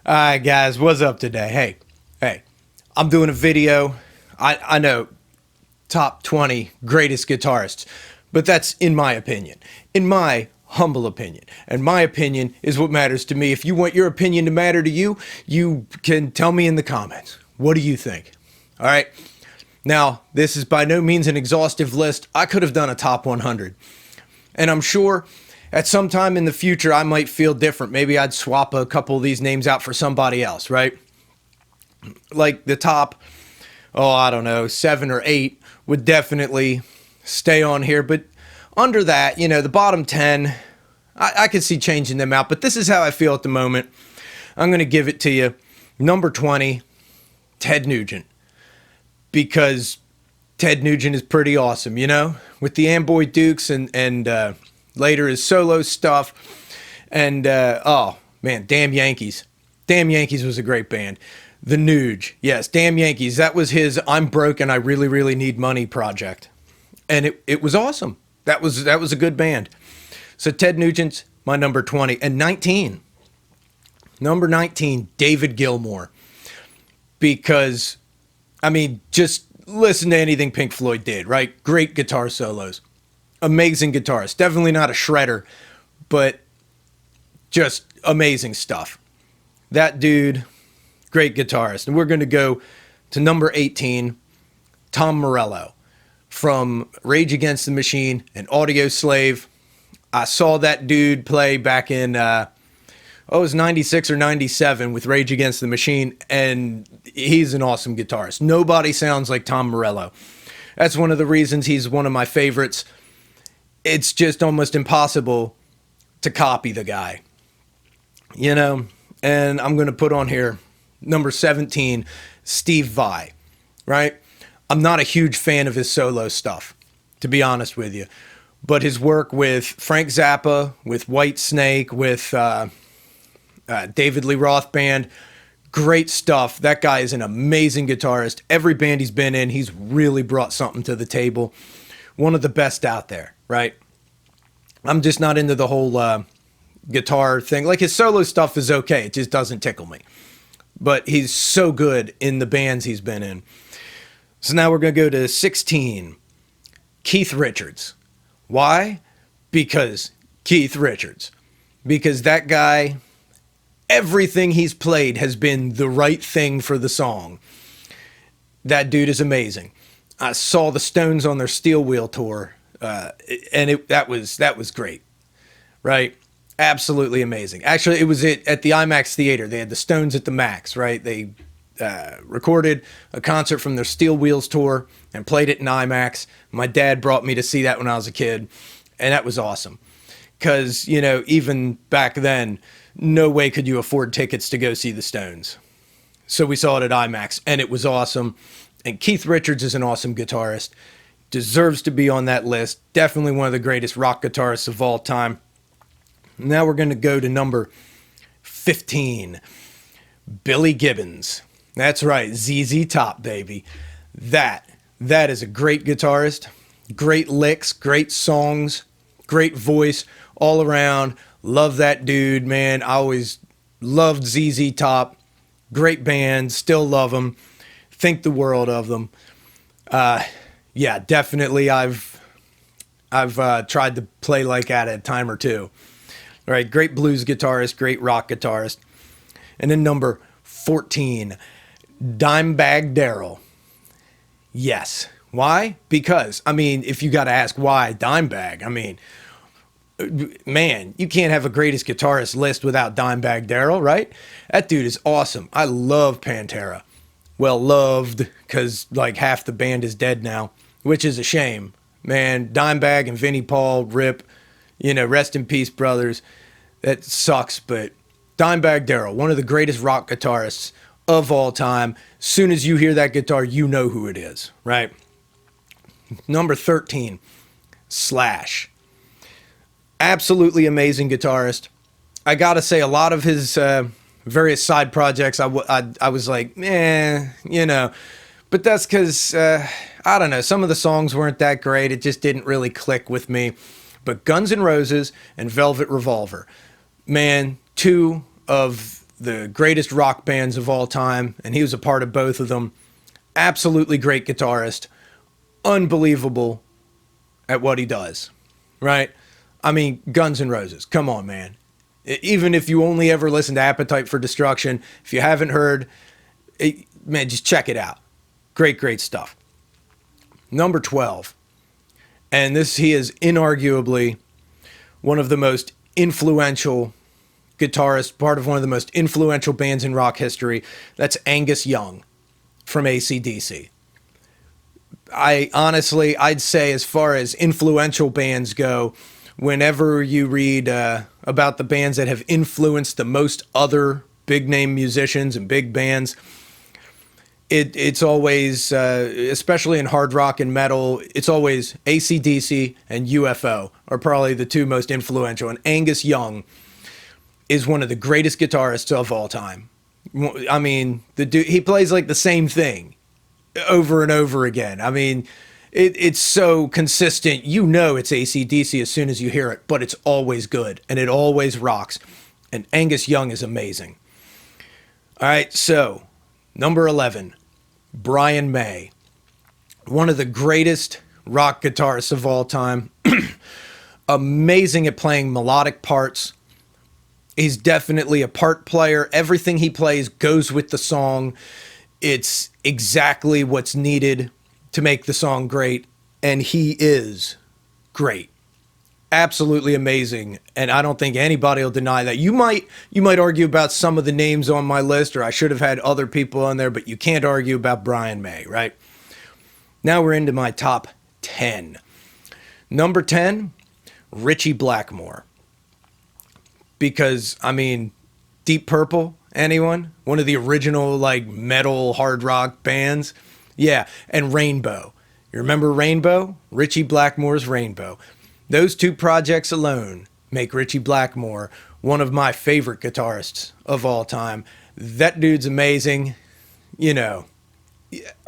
All right, guys, what's up today? Hey, I'm doing a video. I know top 20 greatest guitarists, but that's in my opinion, in my humble opinion. And my opinion is what matters to me. If you want your opinion to matter to you, you can tell me in the comments. What do you think? All right. Now, this is by no means an exhaustive list. I could have done a top 100. And I'm sure at some time in the future, I might feel different. Maybe I'd swap a couple of these names out for somebody else, right? Like the top, I don't know, 7 or 8 would definitely stay on here. But under that, the bottom 10, I could see changing them out. But this is how I feel at the moment. I'm going to give it to you. Number 20, Ted Nugent. Because Ted Nugent is pretty awesome, with the Amboy Dukes and later his solo stuff. And, oh, man, Damn Yankees. Damn Yankees was a great band. The Nuge. Yes, Damn Yankees. That was his I'm broke and I really, really need money project. And it was awesome. That was a good band. So Ted Nugent's my number 20. And 19. Number 19, David Gilmour. Because, just listen to anything Pink Floyd did, right? Great guitar solos. Amazing guitarist. Definitely not a shredder, but just amazing stuff. That dude, great guitarist. And we're going to go to number 18, Tom Morello from Rage Against the Machine and Audio Slave. I saw that dude play back in, it was 96 or 97 with Rage Against the Machine, and he's an awesome guitarist. Nobody sounds like Tom Morello. That's one of the reasons he's one of my favorites. It's just almost impossible to copy the guy, and I'm going to put on here number 17, Steve Vai, right? I'm not a huge fan of his solo stuff, to be honest with you, but his work with Frank Zappa, with Whitesnake, with David Lee Roth Band, great stuff. That guy is an amazing guitarist. Every band he's been in, he's really brought something to the table. One of the best out there, right? I'm just not into the whole guitar thing. Like his solo stuff is okay. It just doesn't tickle me. But he's so good in the bands he's been in. So now we're going to go to 16. Keith Richards. Why? Because Keith Richards. Because that guy, everything he's played has been the right thing for the song. That dude is amazing. I saw the Stones on their Steel Wheel tour, and that was great, right? Absolutely amazing. Actually, it was at the IMAX theater. They had the Stones at the Max, right? They recorded a concert from their Steel Wheels tour and played it in IMAX. My dad brought me to see that when I was a kid, and that was awesome. Because, even back then, no way could you afford tickets to go see the Stones. So we saw it at IMAX, and it was awesome. And Keith Richards is an awesome guitarist. Deserves to be on that list. Definitely one of the greatest rock guitarists of all time. Now we're going to go to number 15. Billy Gibbons. That's right, ZZ Top, baby. That is a great guitarist. Great licks, great songs, great voice all around. Love that dude, man. I always loved ZZ Top. Great band. Still love them. Think the world of them. Yeah, definitely. I've tried to play like that a time or two. All right, great blues guitarist, great rock guitarist. And then number 14, Dimebag Darrell. Yes. Why? Because, if you got to ask why Dimebag, man, you can't have a greatest guitarist list without Dimebag Darrell, right? That dude is awesome. I love Pantera. Well, loved, because like half the band is dead now, which is a shame. Man, Dimebag and Vinnie Paul, rip, rest in peace, brothers. That sucks, but Dimebag Darrell, one of the greatest rock guitarists of all time. Soon as you hear that guitar, you know who it is, right? Number 13, Slash. Absolutely amazing guitarist. I gotta say, a lot of his various side projects, I was like, but that's because, I don't know, some of the songs weren't that great. It just didn't really click with me. But Guns N' Roses and Velvet Revolver, man, two of the greatest rock bands of all time, and he was a part of both of them. Absolutely great guitarist. Unbelievable at what he does, right? I mean, Guns N' Roses. Come on, man. Even if you only ever listen to Appetite for Destruction, if you haven't heard, man, just check it out. Great, great stuff. Number 12. And he is inarguably one of the most influential guitarists, part of one of the most influential bands in rock history. That's Angus Young from AC/DC. I'd say as far as influential bands go, whenever you read about the bands that have influenced the most other big name musicians and big bands, it's always, especially in hard rock and metal, it's always AC/DC and UFO are probably the two most influential. And Angus Young is one of the greatest guitarists of all time. I mean, the dude, he plays like the same thing over and over again. I mean, it's so consistent. You know it's AC/DC as soon as you hear it, but it's always good and it always rocks. And Angus Young is amazing. All right, so number 11, Brian May. One of the greatest rock guitarists of all time. Amazing at playing melodic parts. He's definitely a part player. Everything he plays goes with the song. It's exactly what's needed to make the song great. And he is great. Absolutely amazing. And I don't think anybody will deny that. You might argue about some of the names on my list, or I should have had other people on there, but you can't argue about Brian May, right? Now we're into my top 10. Number 10, Richie Blackmore. Because, I mean, Deep Purple, anyone? One of the original, like, metal hard rock bands? Yeah, and Rainbow. You remember Rainbow? Ritchie Blackmore's Rainbow. Those two projects alone make Ritchie Blackmore one of my favorite guitarists of all time. That dude's amazing, you know,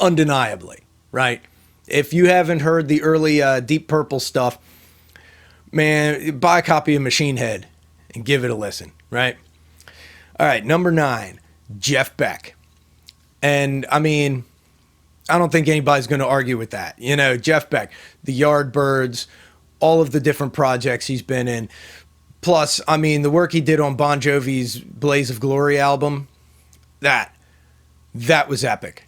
undeniably, right? If you haven't heard the early Deep Purple stuff, man, buy a copy of Machine Head and give it a listen, right? All right, number 9, Jeff Beck. And, I mean, I don't think anybody's going to argue with that. You know, Jeff Beck, the Yardbirds, all of the different projects he's been in. Plus, I mean, the work he did on Bon Jovi's Blaze of Glory album, that was epic,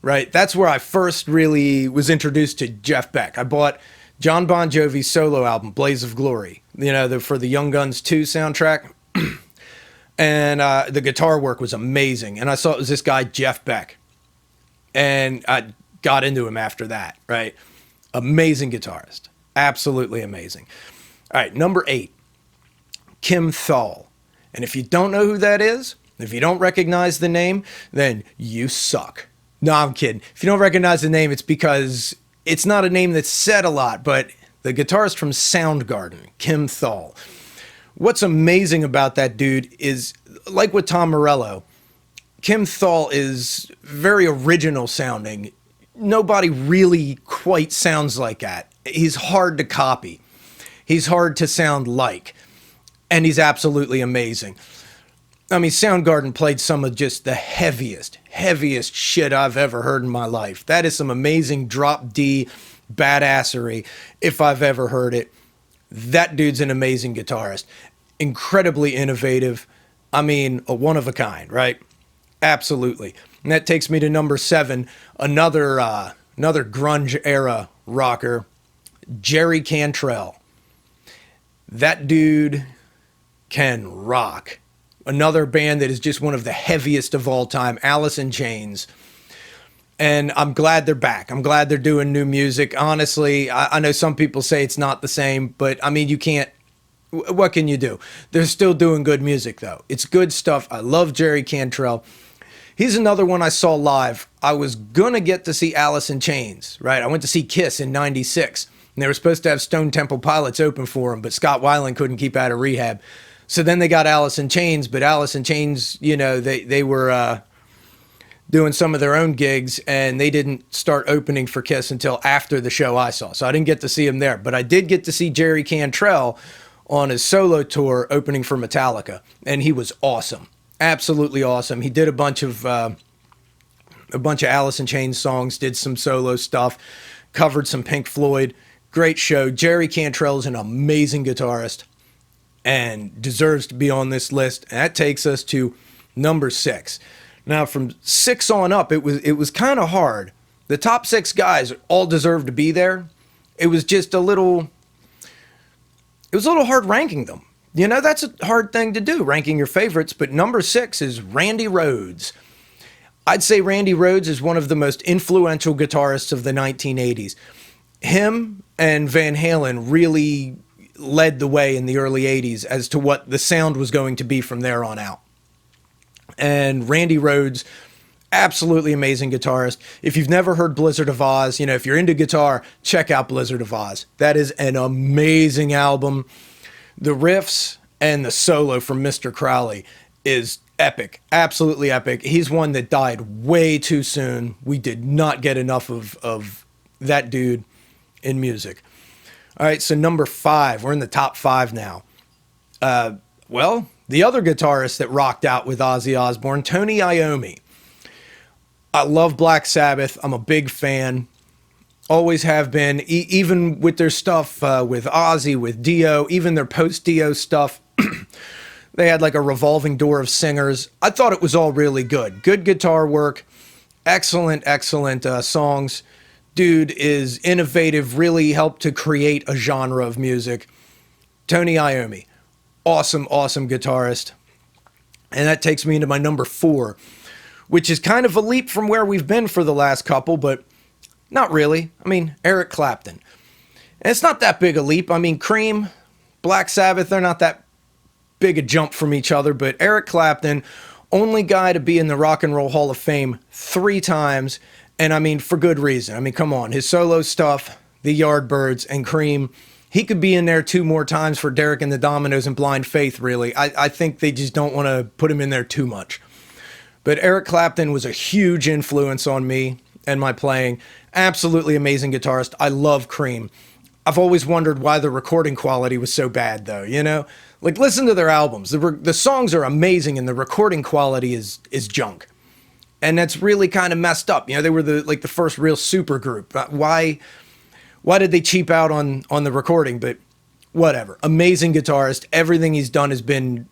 right? That's where I first really was introduced to Jeff Beck. I bought John Bon Jovi's solo album, Blaze of Glory, you know, for the Young Guns 2 soundtrack. And the guitar work was amazing. And I saw it was this guy, Jeff Beck. And I got into him after that, right? Amazing guitarist. Absolutely amazing. All right, number 8, Kim Thall. And if you don't know who that is, if you don't recognize the name, then you suck. No, I'm kidding. If you don't recognize the name, it's because it's not a name that's said a lot, but the guitarist from Soundgarden, Kim Thall. What's amazing about that dude is, like with Tom Morello, Kim Thall is very original sounding. Nobody really quite sounds like that. He's hard to copy. He's hard to sound like. And he's absolutely amazing. I mean, Soundgarden played some of just the heaviest shit I've ever heard in my life. That is some amazing drop D badassery if I've ever heard it. That dude's an amazing guitarist. Incredibly innovative. I mean, a one of a kind, right? Absolutely. And that takes me to number 7, another grunge era rocker, Jerry Cantrell. That dude can rock. Another band that is just one of the heaviest of all time, Alice in Chains. And I'm glad they're back. I'm glad they're doing new music. Honestly, I know some people say it's not the same, but I mean, you can't, what can you do? They're still doing good music though. It's good stuff. I love Jerry Cantrell. He's another one I saw live. I was gonna get to see Alice in Chains, right? I went to see Kiss in '96, and they were supposed to have Stone Temple Pilots open for him, but Scott Weiland couldn't keep out of rehab. So then they got Alice in Chains, but Alice in Chains, you know, they were doing some of their own gigs, and they didn't start opening for Kiss until after the show I saw. So I didn't get to see him there, but I did get to see Jerry Cantrell on his solo tour opening for Metallica, and he was awesome. Absolutely awesome. He did a bunch of Alice in Chains songs, did some solo stuff, covered some Pink Floyd. Great show. Jerry Cantrell is an amazing guitarist and deserves to be on this list. And that takes us to number 6. Now, from 6 on up, it was kind of hard. The top 6 guys all deserved to be there. It was just a little hard ranking them. You know, that's a hard thing to do, ranking your favorites. But number 6 is Randy Rhoades. I'd say Randy Rhoades is one of the most influential guitarists of the 1980s. Him and Van Halen really led the way in the early 80s as to what the sound was going to be from there on out. And Randy Rhoades, absolutely amazing guitarist. If you've never heard Blizzard of Oz, you know, if you're into guitar, check out Blizzard of Oz. That is an amazing album. The riffs and the solo from Mr. Crowley is epic, absolutely epic. He's one that died way too soon. We did not get enough of that dude in music. All right, so number 5. We're in the top 5 now. Well, the other guitarist that rocked out with Ozzy Osbourne, Tony Iommi. I love Black Sabbath. I'm a big fan. Always have been. Even with their stuff with Ozzy, with Dio, even their post-Dio stuff. They had like a revolving door of singers. I thought it was all really good. Good guitar work. Excellent songs. Dude is innovative, really helped to create a genre of music. Tony Iommi. Awesome guitarist. And that takes me into my number 4, which is kind of a leap from where we've been for the last couple, but not really. I mean, Eric Clapton. And it's not that big a leap. I mean, Cream, Black Sabbath, they're not that big a jump from each other, but Eric Clapton, only guy to be in the Rock and Roll Hall of Fame 3 times, and I mean, for good reason. I mean, come on, his solo stuff, the Yardbirds, and Cream, he could be in there 2 more times for Derek and the Dominoes and Blind Faith, really. I think they just don't want to put him in there too much. But Eric Clapton was a huge influence on me and my playing. Absolutely amazing guitarist. I love Cream. I've always wondered why the recording quality was so bad, though, you know? Like, listen to their albums. The songs are amazing, and the recording quality is junk. And that's really kind of messed up. You know, they were the first real super group. Why did they cheap out on the recording? But whatever. Amazing guitarist. Everything he's done has been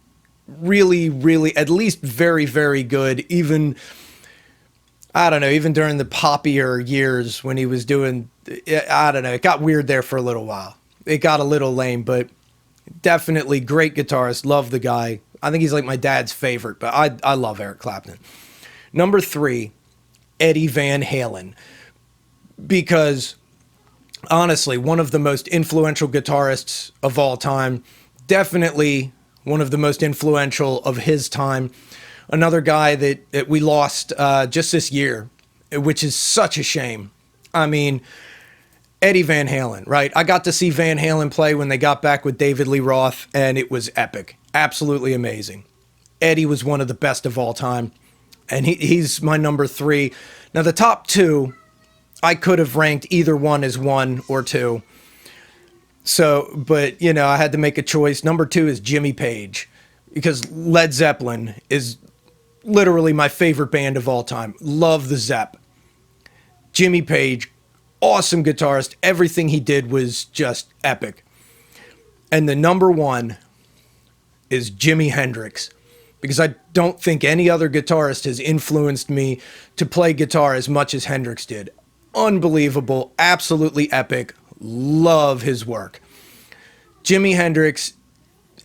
really, at least very, very good. Even, I don't know, even during the poppier years when he was doing, I don't know, it got weird there for a little while. It got a little lame, but definitely great guitarist. Love the guy. I think he's like my dad's favorite, but I love Eric Clapton. Number 3, Eddie Van Halen. Because, honestly, one of the most influential guitarists of all time. Definitely one of the most influential of his time. Another guy that we lost just this year, which is such a shame. I mean, Eddie Van Halen, right? I got to see Van Halen play when they got back with David Lee Roth, and it was epic. Absolutely amazing. Eddie was one of the best of all time, and he's my number 3. Now, the top 2, I could have ranked either one as 1 or 2. So, but, you know, I had to make a choice. Number 2 is Jimmy Page, because Led Zeppelin is literally my favorite band of all time. Love the Zepp. Jimmy Page, awesome guitarist. Everything he did was just epic. And the number 1 is Jimi Hendrix, because I don't think any other guitarist has influenced me to play guitar as much as Hendrix did. Unbelievable, absolutely epic. Love his work. Jimi Hendrix,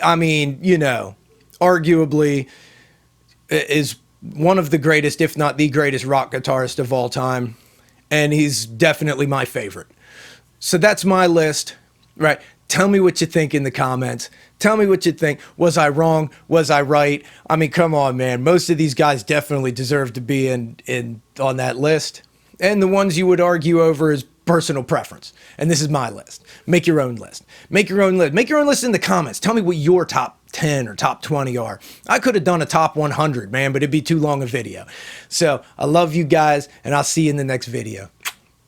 I mean, you know, arguably is one of the greatest, if not the greatest rock guitarist of all time. And he's definitely my favorite. So that's my list, right? Tell me what you think in the comments. Tell me what you think. Was I wrong? Was I right? I mean, come on, man. Most of these guys definitely deserve to be in on that list. And the ones you would argue over is personal preference. And this is my list. Make your own list. Make your own list. Make your own list in the comments. Tell me what your top 10 or top 20 are. I could have done a top 100, man, but it'd be too long a video. So I love you guys, and I'll see you in the next video.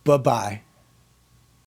Bye-bye.